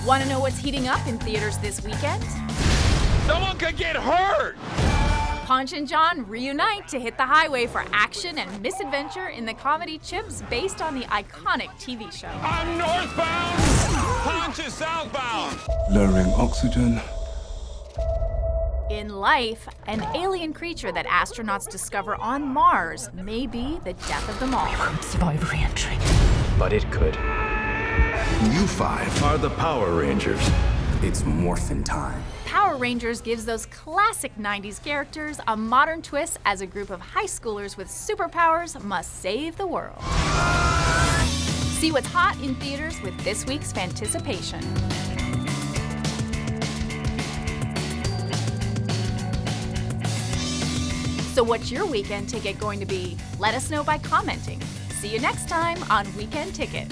Want to know what's heating up in theaters this weekend? Someone could get hurt! Ponch and John reunite to hit the highway for action and misadventure in the comedy Chips based on the iconic TV show. I'm northbound! Ponch is southbound! Lowering oxygen. In life, an alien creature that astronauts discover on Mars may be the death of them all. Won't survive re-entry. But it could. You five are the Power Rangers. It's morphin' time. Power Rangers gives those classic 90s characters a modern twist as a group of high schoolers with superpowers must save the world. See what's hot in theaters with this week's Fanticipation. So what's your weekend ticket going to be? Let us know by commenting. See you next time on Weekend Ticket.